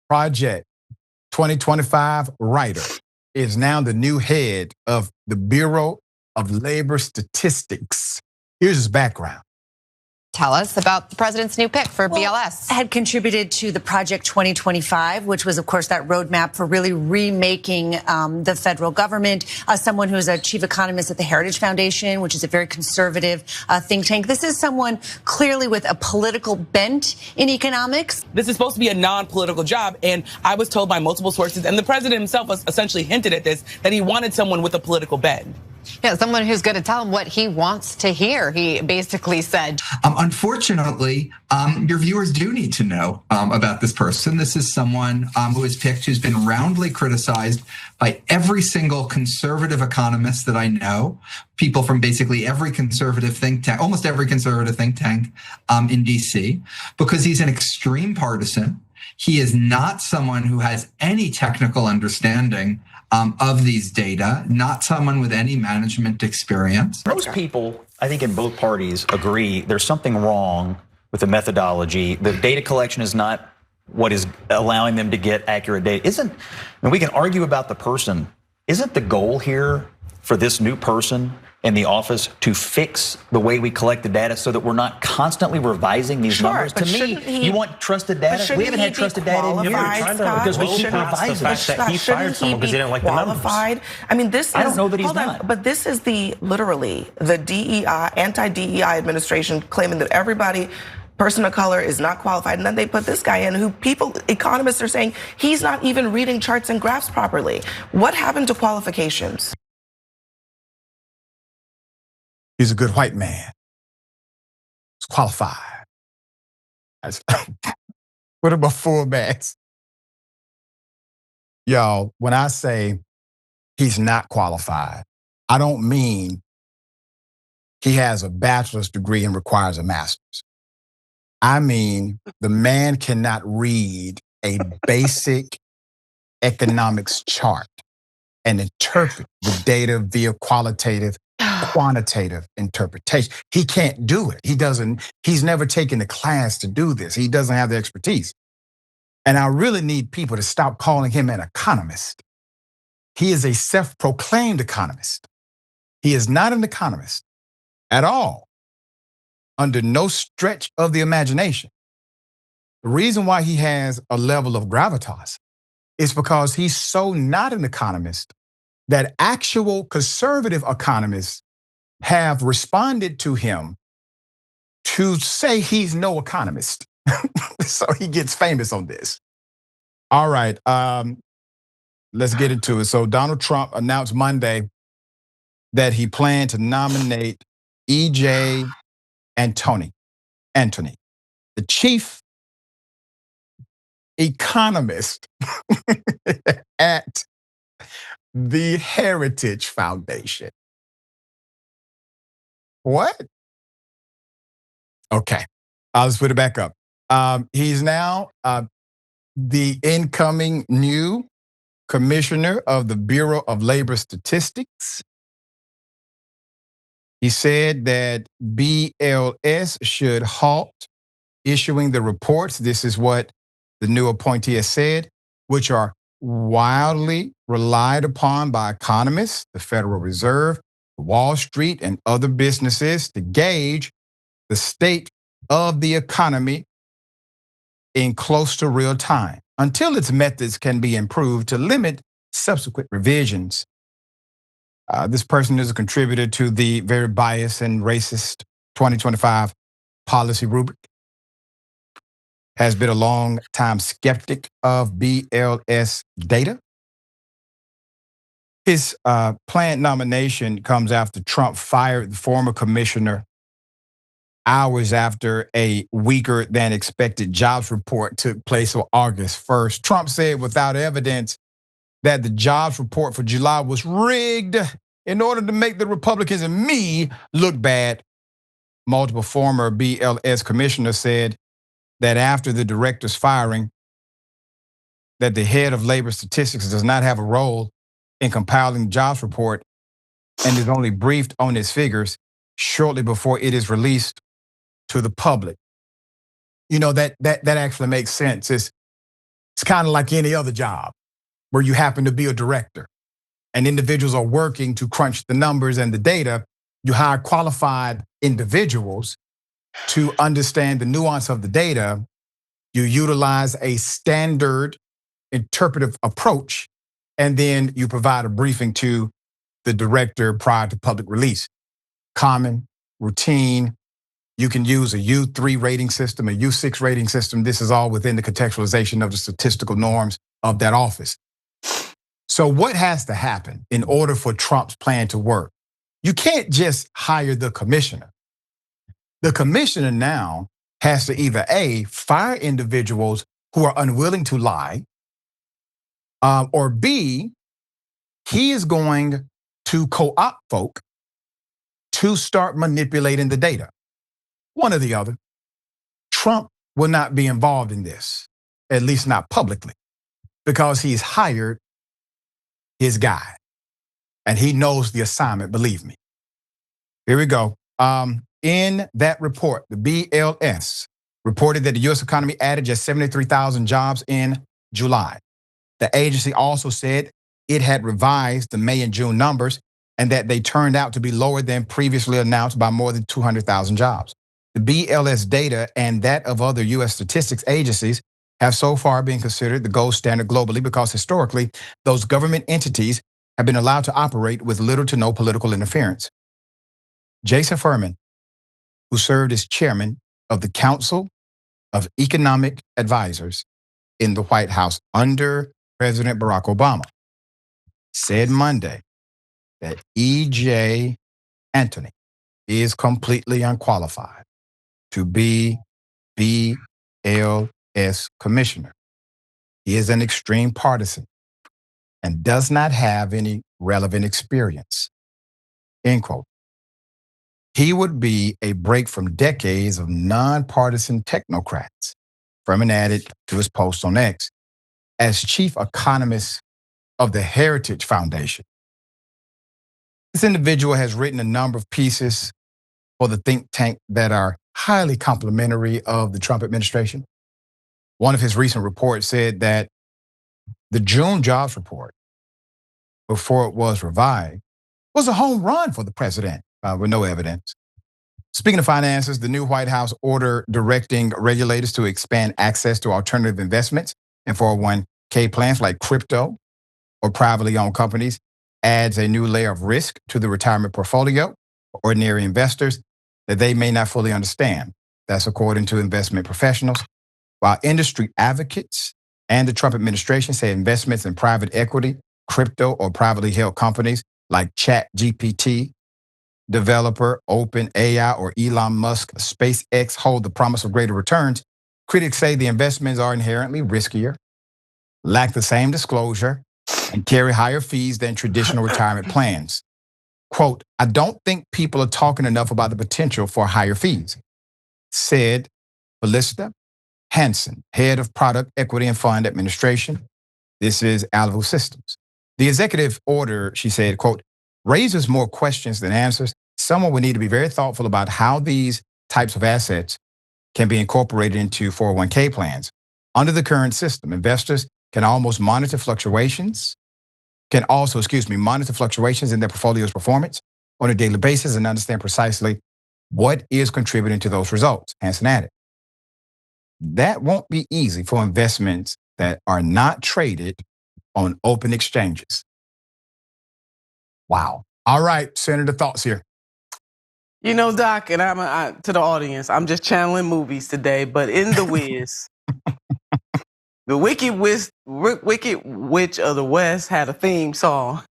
Project 2025 writer, is now the new head of the Bureau of Labor Statistics. Here's his background. Tell us about the president's new pick for BLS. Had contributed to the Project 2025, which was, of course, that roadmap for really remaking the federal government. Someone who is a chief economist at the Heritage Foundation, which is a very conservative think tank. This is someone clearly with a political bent in economics. This is supposed to be a non-political job, and I was told by multiple sources, and the president himself essentially hinted at this, that he wanted someone with a political bent. Yeah, someone who's going to tell him what he wants to hear, he basically said. Unfortunately, your viewers do need to know about this person. This is someone who is picked, who's been roundly criticized by every single conservative economist that I know, people from basically every conservative think tank, almost every conservative think tank in DC, because he's an extreme partisan. He is not someone who has any technical understanding of these data, not someone with any management experience. Most people, I think in both parties, agree there's something wrong with the methodology. The data collection is not what is allowing them to get accurate data. We can argue about the person. Isn't the goal here for this new person in the office to fix the way we collect the data so that we're not constantly revising these numbers? To me, you want trusted data? We haven't had trusted data in years because we keep revising the fact that he fired someone because he didn't like the numbers. I mean, this is, I don't know that he's not. But this is literally the DEI, anti-DEI administration claiming that everybody, person of color, is not qualified. And then they put this guy in who economists are saying he's not even reading charts and graphs properly. What happened to qualifications? He's a good white man. He's qualified. What about fullbacks? Y'all, when I say he's not qualified, I don't mean he has a bachelor's degree and requires a master's. I mean, the man cannot read a basic economics chart and interpret the data via quantitative interpretation. He can't do it. He's never taken the class to do this. He doesn't have the expertise. And I really need people to stop calling him an economist. He is a self-proclaimed economist. He is not an economist at all, under no stretch of the imagination. The reason why he has a level of gravitas is because he's so not an economist that actual conservative economists have responded to him to say he's no economist. So he gets famous on this. All right, let's get into it. So Donald Trump announced Monday that he planned to nominate EJ Antoni, the chief economist at the Heritage Foundation. What? Okay, let's put it back up. He's now the incoming new commissioner of the Bureau of Labor Statistics. He said that BLS should halt issuing the reports. This is what the new appointee has said, which are widely relied upon by economists, the Federal Reserve, Wall Street, and other businesses to gauge the state of the economy in close to real time until its methods can be improved to limit subsequent revisions. This person is a contributor to the very biased and racist 2025 policy rubric, has been a long time skeptic of BLS data. His planned nomination comes after Trump fired the former commissioner hours after a weaker than expected jobs report took place on August 1st. Trump said without evidence that the jobs report for July was rigged in order to make the Republicans and me look bad. Multiple former BLS commissioners said that after the director's firing, that the head of labor statistics does not have a role in compiling the jobs report and is only briefed on its figures shortly before it is released to the public. You know, that actually makes sense. It's kind of like any other job where you happen to be a director and individuals are working to crunch the numbers and the data. You hire qualified individuals to understand the nuance of the data. You utilize a standard interpretive approach, and then you provide a briefing to the director prior to public release. Common, routine. You can use a U3 rating system, a U6 rating system. This is all within the contextualization of the statistical norms of that office. So what has to happen in order for Trump's plan to work? You can't just hire the commissioner. The commissioner now has to either A, fire individuals who are unwilling to lie, or B, he is going to co-opt folk to start manipulating the data. One or the other. Trump will not be involved in this, at least not publicly, because he's hired his guy and he knows the assignment, believe me. Here we go. In that report, the BLS reported that the US economy added just 73,000 jobs in July. The agency also said it had revised the May and June numbers and that they turned out to be lower than previously announced by more than 200,000 jobs. The BLS data and that of other US statistics agencies have so far been considered the gold standard globally because historically, those government entities have been allowed to operate with little to no political interference. Jason Furman, who served as chairman of the Council of Economic Advisors in the White House under President Barack Obama, said Monday that EJ Antoni is completely unqualified to be BLS commissioner. He is an extreme partisan and does not have any relevant experience. End quote. He would be a break from decades of nonpartisan technocrats, Furman added to his post on X. As chief economist of the Heritage Foundation, this individual has written a number of pieces for the think tank that are highly complimentary of the Trump administration. One of his recent reports said that the June jobs report, before it was revived, was a home run for the president with no evidence. Speaking of finances, the new White House order directing regulators to expand access to alternative investments and 401k plans like crypto or privately owned companies adds a new layer of risk to the retirement portfolio for ordinary investors that they may not fully understand. That's according to investment professionals. While industry advocates and the Trump administration say investments in private equity, crypto, or privately held companies like ChatGPT, developer OpenAI, or Elon Musk, SpaceX hold the promise of greater returns, critics say the investments are inherently riskier, lack the same disclosure, and carry higher fees than traditional retirement plans. Quote, I don't think people are talking enough about the potential for higher fees, said Felista Hansen, head of product equity and fund administration. This is Alvo Systems. The executive order, she said, quote, raises more questions than answers. Someone would need to be very thoughtful about how these types of assets can be incorporated into 401k plans. Under the current system, investors can almost monitor fluctuations, monitor fluctuations in their portfolio's performance on a daily basis and understand precisely what is contributing to those results, Hansen added. That won't be easy for investments that are not traded on open exchanges. Wow. All right, Senator, thoughts here. You know, Doc, and to the audience, I'm just channeling movies today, but in The Wiz, the Wicked Witch of the West had a theme song.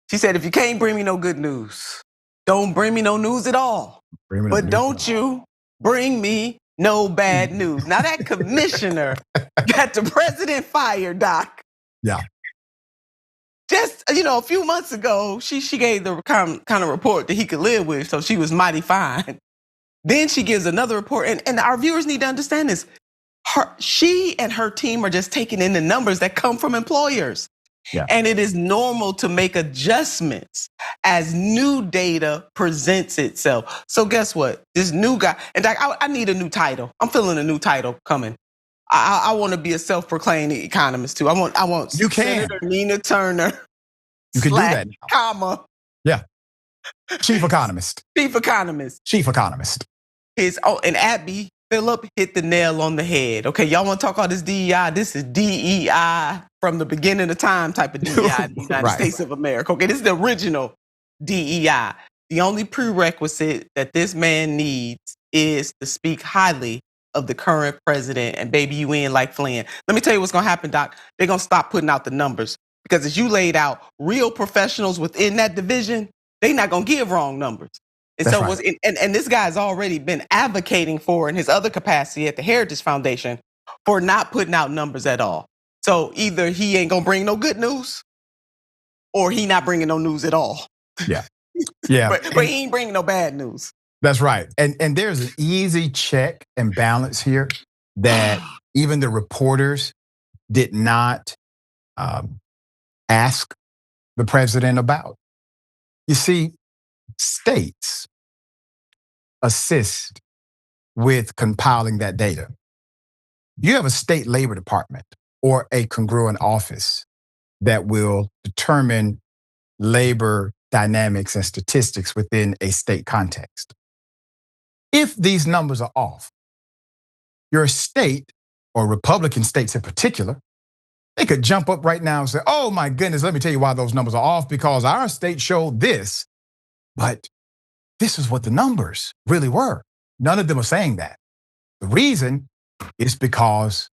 She said, if you can't bring me no good news, don't bring me no news at all. But don't you bring me no bad news. Now that commissioner got the president fired, Doc. Yeah. Just, a few months ago, she gave the kind of report that he could live with, so she was mighty fine. Then she gives another report, and our viewers need to understand this. She and her team are just taking in the numbers that come from employers. Yeah. And it is normal to make adjustments as new data presents itself. So guess what? This new guy, and I need a new title. I'm feeling a new title coming. I want to be a self-proclaimed economist too. I want You can. Senator Nina Turner. You can do that now. Comma. Yeah. Chief economist. Chief economist. Chief economist. And Abby Phillip hit the nail on the head. Okay, y'all want to talk all this DEI? This is DEI from the beginning of time type of DEI in the United States of America. Okay, this is the original DEI. The only prerequisite that this man needs is to speak highly of the current president, and baby, you in like Flynn. Let me tell you what's gonna happen, Doc. They're gonna stop putting out the numbers because as you laid out, real professionals within that division, they're not gonna give wrong numbers. And That's so right. and this guy's already been advocating for in his other capacity at the Heritage Foundation for not putting out numbers at all. So either he ain't gonna bring no good news, or he not bringing no news at all. Yeah. Yeah. but he ain't bringing no bad news. That's right. And there's an easy check and balance here that even the reporters did not ask the president about. You see, states assist with compiling that data. You have a state labor department or a congruent office that will determine labor dynamics and statistics within a state context. If these numbers are off, your state, or Republican states in particular, they could jump up right now and say, oh my goodness, let me tell you why those numbers are off, because our state showed this, but this is what the numbers really were. None of them are saying that. The reason is because,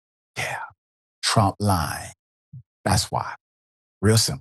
Trump lying. That's why. Real simple.